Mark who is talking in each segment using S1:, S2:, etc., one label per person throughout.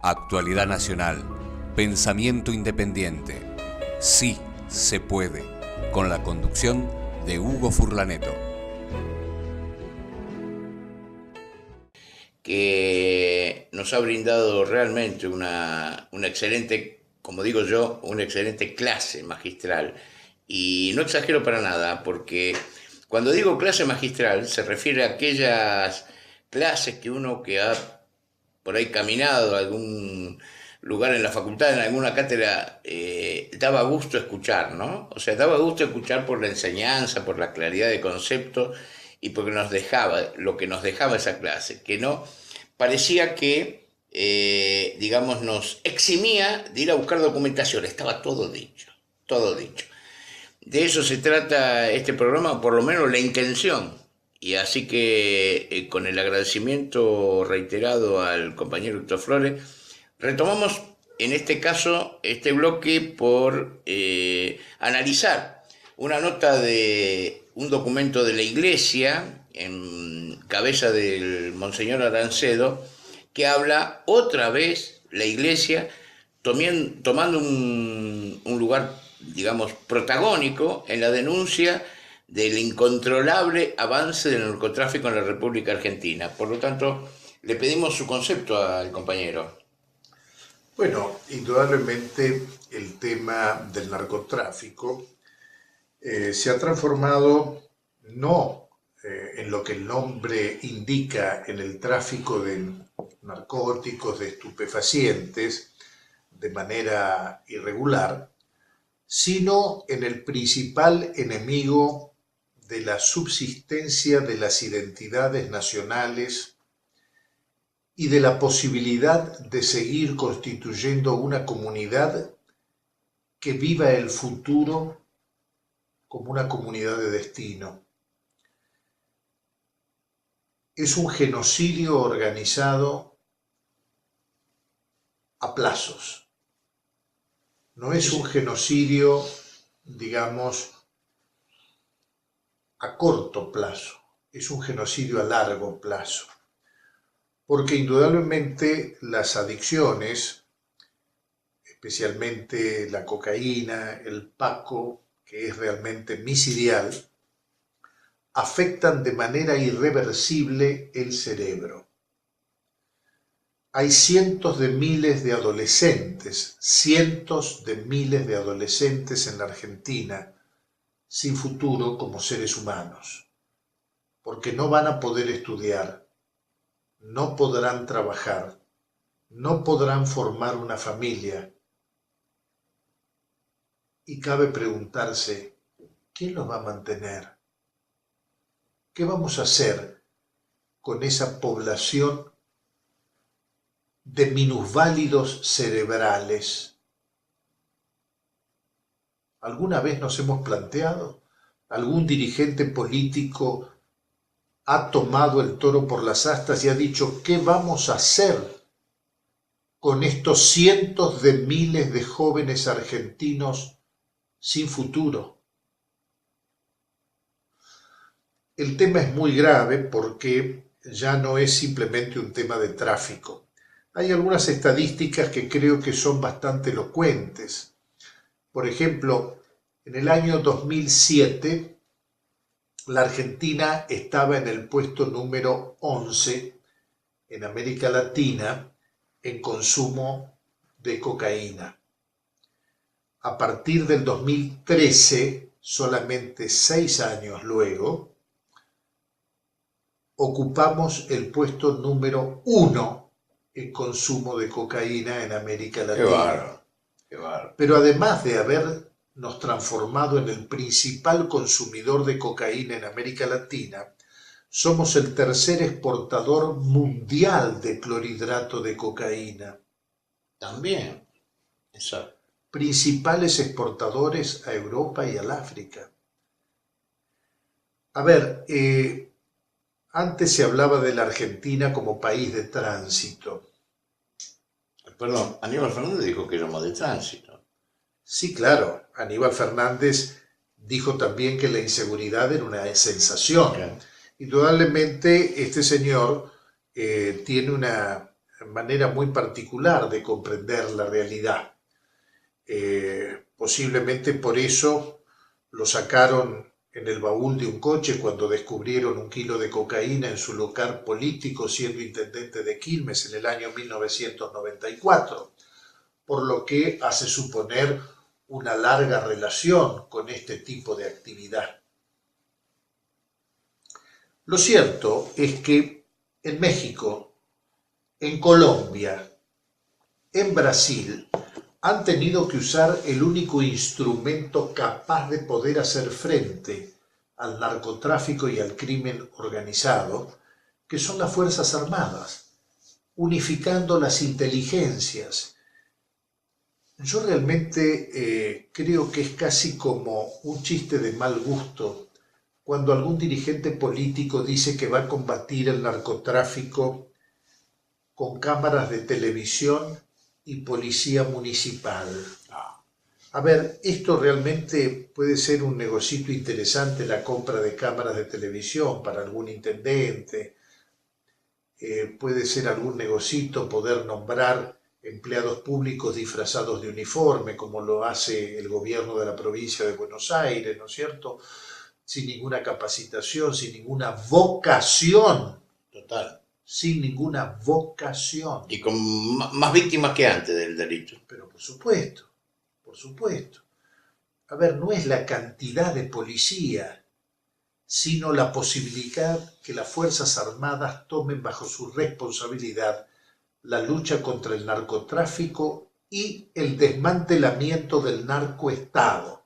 S1: Actualidad nacional, pensamiento independiente. Sí se puede, con la conducción de Hugo Furlaneto.
S2: Que nos ha brindado realmente una excelente, como digo yo, una excelente clase magistral. Y no exagero para nada, porque cuando digo clase magistral se refiere a aquellas clases que uno que ha por ahí caminado a algún lugar en la facultad, en alguna cátedra, daba gusto escuchar, ¿no? O sea, daba gusto escuchar por la enseñanza, por la claridad de concepto y porque nos dejaba, lo que nos dejaba esa clase, que no parecía que, digamos, nos eximía de ir a buscar documentación, estaba todo dicho, todo dicho. De eso se trata este programa, por lo menos la intención. Y así que con el agradecimiento reiterado al compañero Héctor Flores, retomamos en este caso este bloque por analizar una nota de un documento de la Iglesia en cabeza del Monseñor Arancedo que habla otra vez la Iglesia tomando un lugar, digamos, protagónico en la denuncia del incontrolable avance del narcotráfico en la República Argentina. Por lo tanto, le pedimos su concepto al compañero.
S3: Bueno, indudablemente el tema del narcotráfico se ha transformado no en lo que el nombre indica, en el tráfico de narcóticos, de estupefacientes, de manera irregular, sino en el principal enemigo de la subsistencia de las identidades nacionales y de la posibilidad de seguir constituyendo una comunidad que viva el futuro como una comunidad de destino. Es un genocidio organizado a plazos. No es un genocidio, digamos, a corto plazo, es un genocidio a largo plazo. Porque indudablemente las adicciones, especialmente la cocaína, el paco, que es realmente misidial, afectan de manera irreversible el cerebro. Hay cientos de miles de adolescentes en la Argentina sin futuro como seres humanos, porque no van a poder estudiar, no podrán trabajar, no podrán formar una familia. Y cabe preguntarse, ¿quién los va a mantener? ¿Qué vamos a hacer con esa población de minusválidos cerebrales? ¿Alguna vez nos hemos planteado? ¿Algún dirigente político ha tomado el toro por las astas y ha dicho, ¿qué vamos a hacer con estos cientos de miles de jóvenes argentinos sin futuro? El tema es muy grave porque ya no es simplemente un tema de tráfico. Hay algunas estadísticas que creo que son bastante elocuentes. Por ejemplo, en el año 2007, la Argentina estaba en el puesto número 11 en América Latina en consumo de cocaína. A partir del 2013, solamente 6 años luego, ocupamos el puesto número 1 en consumo de cocaína en América Latina.
S2: Qué bárbaro, qué bárbaro.
S3: Pero además de habernos transformado en el principal consumidor de cocaína en América Latina, somos el tercer exportador mundial de clorhidrato de cocaína.
S2: También, exacto.
S3: Principales exportadores a Europa y al África. A ver, antes se hablaba de la Argentina como país de tránsito.
S2: Perdón, Aníbal Fernández dijo que éramos de tránsito.
S3: Sí, claro, Aníbal Fernández dijo también que la inseguridad era una sensación.
S2: Claro.
S3: Indudablemente este señor tiene una manera muy particular de comprender la realidad. Posiblemente por eso lo sacaron en el baúl de un coche cuando descubrieron 1 kilo de cocaína en su local político siendo intendente de Quilmes en el año 1994, por lo que hace suponer una larga relación con este tipo de actividad. Lo cierto es que en México, en Colombia, en Brasil, han tenido que usar el único instrumento capaz de poder hacer frente al narcotráfico y al crimen organizado, que son las Fuerzas Armadas, unificando las inteligencias. Yo realmente creo que es casi como un chiste de mal gusto cuando algún dirigente político dice que va a combatir el narcotráfico con cámaras de televisión y policía municipal. A ver, esto realmente puede ser un negocito interesante, la compra de cámaras de televisión para algún intendente. Puede ser algún negocito poder nombrar empleados públicos disfrazados de uniforme, como lo hace el gobierno de la provincia de Buenos Aires, ¿no es cierto? Sin ninguna capacitación, sin ninguna vocación.
S2: Total.
S3: Sin ninguna vocación.
S2: Y con más víctimas que antes del delito.
S3: Pero por supuesto, por supuesto. A ver, no es la cantidad de policía, sino la posibilidad que las Fuerzas Armadas tomen bajo su responsabilidad la lucha contra el narcotráfico y el desmantelamiento del narcoestado.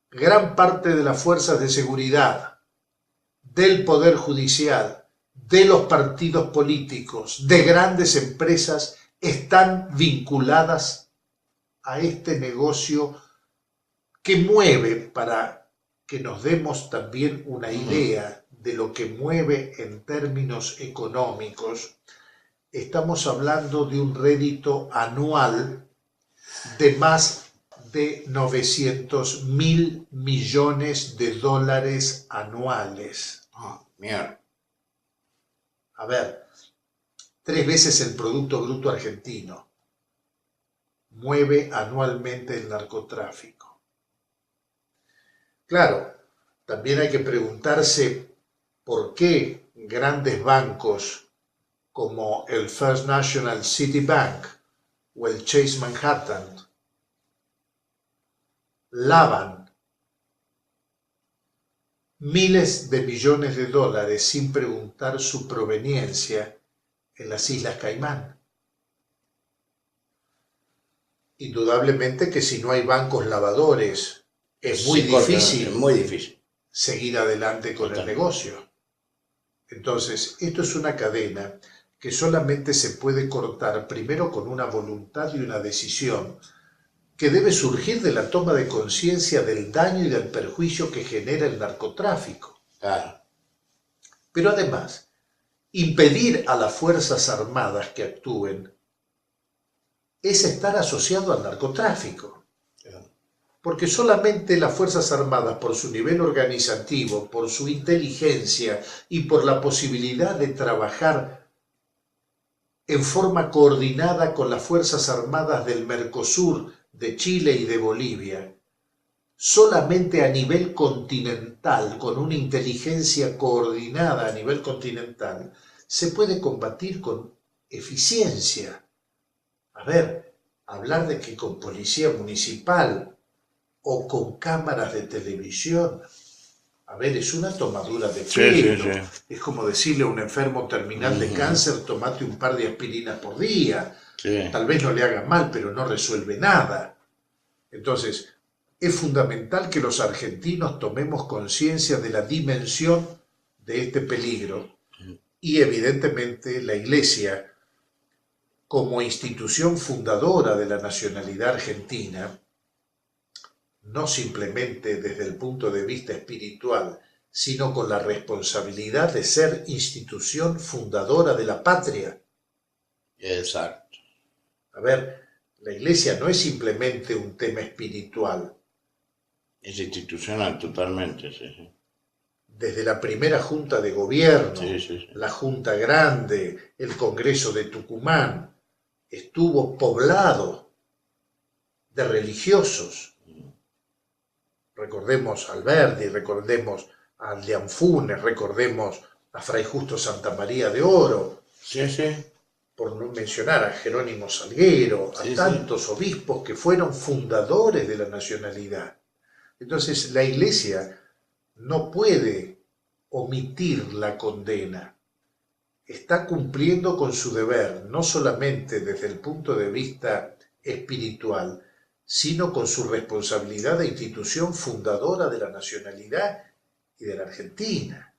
S3: Gran parte de las fuerzas de seguridad, del Poder Judicial, de los partidos políticos, de grandes empresas, están vinculadas a este negocio que mueve, para que nos demos también una idea de lo que mueve en términos económicos. Estamos hablando de un rédito anual de más de 900.000 millones de dólares anuales.
S2: Mierda.
S3: A ver, 3 veces el Producto Bruto Argentino mueve anualmente el narcotráfico. Claro, también hay que preguntarse por qué grandes bancos como el First National Citibank o el Chase Manhattan lavan miles de millones de dólares sin preguntar su proveniencia en las Islas Caimán. Indudablemente que si no hay bancos lavadores es muy difícil seguir adelante con el negocio. Entonces, esto es una cadena que solamente se puede cortar primero con una voluntad y una decisión que debe surgir de la toma de conciencia del daño y del perjuicio que genera el narcotráfico.
S2: Claro.
S3: Pero además, impedir a las Fuerzas Armadas que actúen es estar asociado al narcotráfico. Porque solamente las Fuerzas Armadas, por su nivel organizativo, por su inteligencia y por la posibilidad de trabajar en forma coordinada con las Fuerzas Armadas del Mercosur, de Chile y de Bolivia, solamente a nivel continental, con una inteligencia coordinada a nivel continental, se puede combatir con eficiencia. A ver, hablar de que con policía municipal o con cámaras de televisión, a ver, es una tomadura de pelo. Sí. Es como decirle a un enfermo terminal de cáncer, tomate un par de aspirinas por día. Sí. Tal vez no le haga mal, pero no resuelve nada. Entonces, es fundamental que los argentinos tomemos conciencia de la dimensión de este peligro y evidentemente la Iglesia, como institución fundadora de la nacionalidad argentina, no simplemente desde el punto de vista espiritual, sino con la responsabilidad de ser institución fundadora de la patria.
S2: Exacto.
S3: A ver, la Iglesia no es simplemente un tema espiritual.
S2: Es institucional, totalmente, sí.
S3: desde la primera Junta de Gobierno,
S2: Sí, sí, sí.
S3: la Junta Grande, el Congreso de Tucumán, estuvo poblado de religiosos. Recordemos a Alberdi, recordemos a Aldeanfunes, recordemos a Fray Justo Santamaría de Oro,
S2: Sí, sí.
S3: por no mencionar a Jerónimo Salguero, a
S2: Sí,
S3: tantos obispos que fueron fundadores de la nacionalidad. Entonces la Iglesia no puede omitir la condena. Está cumpliendo con su deber, no solamente desde el punto de vista espiritual, sino con su responsabilidad de institución fundadora de la nacionalidad y de la Argentina.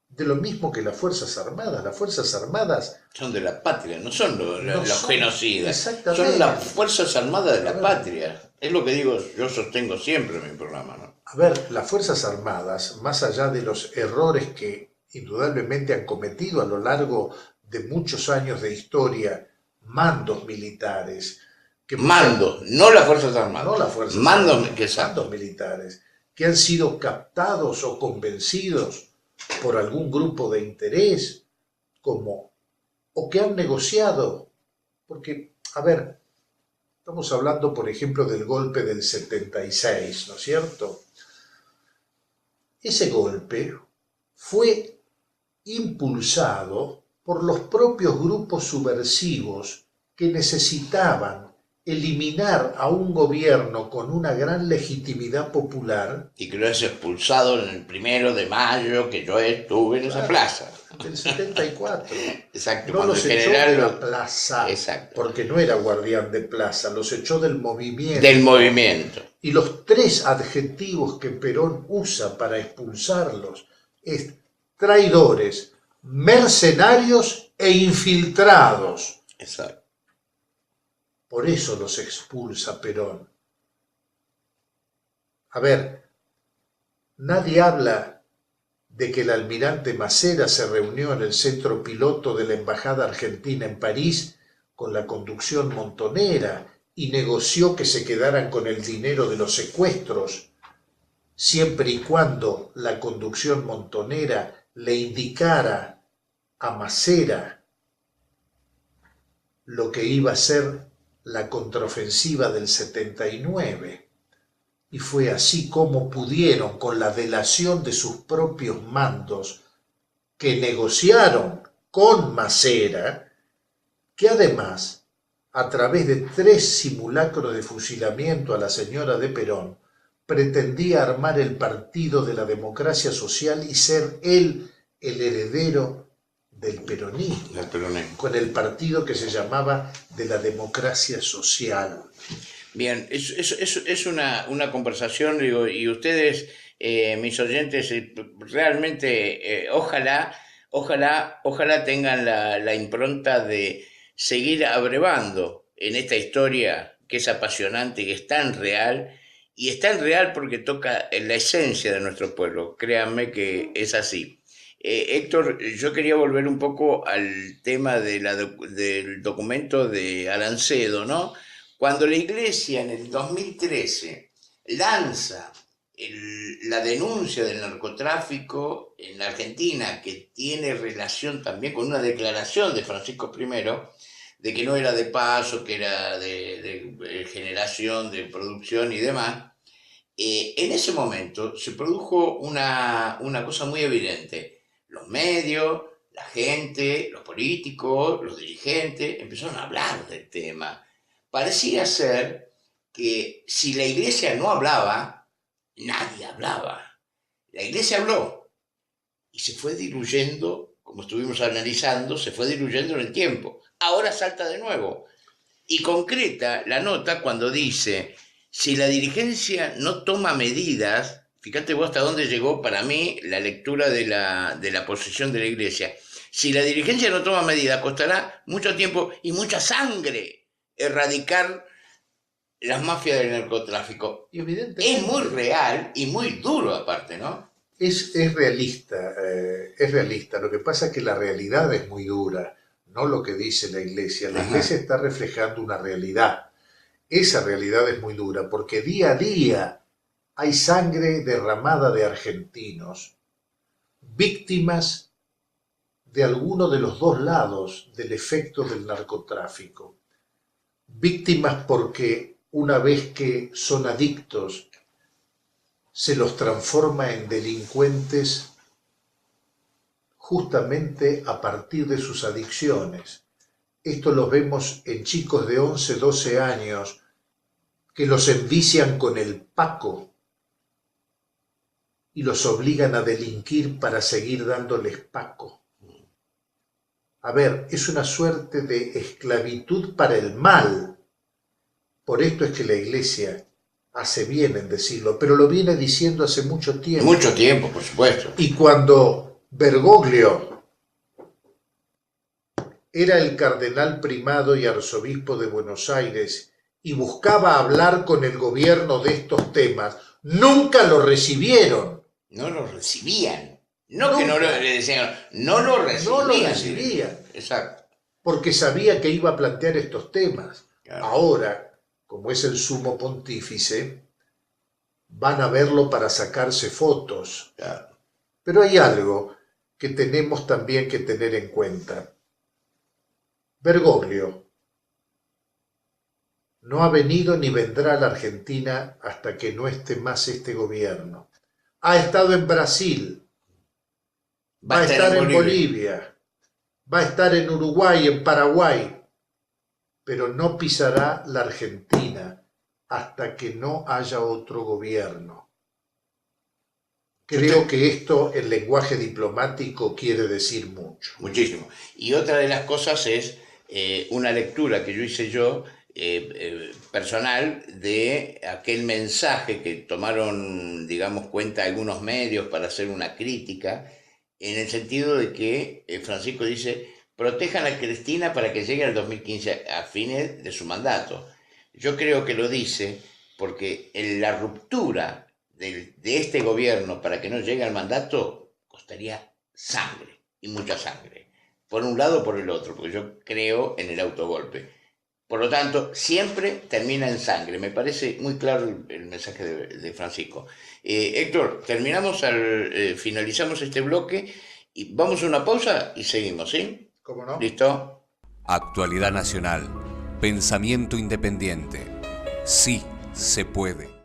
S3: De lo mismo que las Fuerzas Armadas. Las Fuerzas Armadas
S2: Son de la patria, no son los
S3: son-
S2: genocidas.
S3: exactamente.
S2: Son las Fuerzas Armadas de la patria. Es lo que digo, yo sostengo siempre en mi programa, ¿no?
S3: A ver, las Fuerzas Armadas, más allá de los errores que indudablemente han cometido a lo largo de muchos años de historia, mandos militares, que
S2: Mandos, no las Fuerzas Armadas.
S3: no las Fuerzas
S2: Mandos,
S3: Armadas,
S2: que exacto.
S3: mandos militares, que han sido captados o convencidos por algún grupo de interés, o que han negociado, porque, a ver, estamos hablando, por ejemplo, del golpe del 76, ¿no es cierto? Ese golpe fue impulsado por los propios grupos subversivos que necesitaban eliminar a un gobierno con una gran legitimidad popular
S2: Y que lo has expulsado en el 1 de mayo, que yo estuve en esa plaza.
S3: del 74.
S2: Exacto,
S3: No
S2: cuando
S3: los
S2: el
S3: echó
S2: general
S3: de la plaza,
S2: Exacto.
S3: porque no era guardián de plaza, los echó del movimiento.
S2: Del movimiento.
S3: Y los tres adjetivos que Perón usa para expulsarlos es traidores, mercenarios e infiltrados.
S2: Exacto.
S3: Por eso los expulsa Perón. A ver, nadie habla de que el almirante Macera se reunió en el centro piloto de la Embajada Argentina en París con la conducción montonera y negoció que se quedaran con el dinero de los secuestros, siempre y cuando la conducción montonera le indicara a Macera lo que iba a ser la contraofensiva del 79. Y fue así como pudieron, con la delación de sus propios mandos, que negociaron con Macera, que además, a través de 3 simulacros de fusilamiento a la señora de Perón, pretendía armar el Partido de la Democracia Social y ser él el heredero del peronismo,
S2: El peronismo.
S3: con el partido que se llamaba de la Democracia Social.
S2: Bien, es una conversación, digo, y ustedes, mis oyentes, realmente, ojalá tengan la impronta de seguir abrevando en esta historia que es apasionante, que es tan real, y es tan real porque toca en la esencia de nuestro pueblo. Créanme que es así. Héctor, yo quería volver un poco al tema del documento de Arancedo, ¿no? Cuando la Iglesia en el 2013 lanza la denuncia del narcotráfico en la Argentina, que tiene relación también con una declaración de Francisco I, de que no era de paso, que era de generación, de producción y demás, en ese momento se produjo una cosa muy evidente. Los medios, la gente, los políticos, los dirigentes empezaron a hablar del tema. Parecía ser que si la Iglesia no hablaba, nadie hablaba. La Iglesia habló y se fue diluyendo, como estuvimos analizando, se fue diluyendo en el tiempo. Ahora salta de nuevo y concreta la nota cuando dice: si la dirigencia no toma medidas, fíjate vos hasta dónde llegó para mí la lectura de la posición de la Iglesia. Si la dirigencia no toma medidas, costará mucho tiempo y mucha sangre erradicar las mafias del narcotráfico.
S3: Y evidentemente
S2: Es muy real y muy duro aparte, ¿no?
S3: es realista, es realista. Lo que pasa es que la realidad es muy dura, no lo que dice la Iglesia. La Iglesia está reflejando una realidad. Esa realidad es muy dura porque día a día hay sangre derramada de argentinos víctimas de alguno de los dos lados del efecto del narcotráfico. Víctimas porque una vez que son adictos, se los transforma en delincuentes justamente a partir de sus adicciones. Esto lo vemos en chicos de 11, 12 años que los envician con el paco y los obligan a delinquir para seguir dándoles paco. A ver, es una suerte de esclavitud para el mal. Por esto es que la Iglesia hace bien en decirlo, pero lo viene diciendo hace mucho tiempo.
S2: Mucho tiempo, por supuesto.
S3: Y cuando Bergoglio era el cardenal primado y arzobispo de Buenos Aires y buscaba hablar con el gobierno de estos temas, nunca lo recibieron.
S2: No lo recibían. No que no le decían, no lo recibían.
S3: No lo recibían.
S2: Exacto.
S3: Porque sabía que iba a plantear estos temas.
S2: Claro.
S3: Ahora, como es el sumo pontífice, van a verlo para sacarse fotos.
S2: Claro.
S3: Pero hay algo que tenemos también que tener en cuenta. Bergoglio no ha venido ni vendrá a la Argentina hasta que no esté más este gobierno. Ha estado en Brasil, va a estar en Bolivia, va a estar en Uruguay, en Paraguay, pero no pisará la Argentina hasta que no haya otro gobierno. Creo que esto en lenguaje diplomático quiere decir mucho.
S2: Muchísimo. Y otra de las cosas es una lectura que hice yo, personal, de aquel mensaje que tomaron, digamos, cuenta algunos medios para hacer una crítica, en el sentido de que Francisco dice, protejan a Cristina para que llegue al 2015 a fines de su mandato. Yo creo que lo dice porque en la ruptura de este gobierno para que no llegue al mandato costaría sangre, y mucha sangre, por un lado o por el otro, porque yo creo en el autogolpe. Por lo tanto, siempre termina en sangre. Me parece muy claro el mensaje de Francisco. Héctor, finalizamos este bloque y vamos a una pausa y seguimos, ¿sí?
S3: ¿Cómo no?
S2: ¿Listo?
S1: Actualidad nacional. Pensamiento independiente. Sí se puede.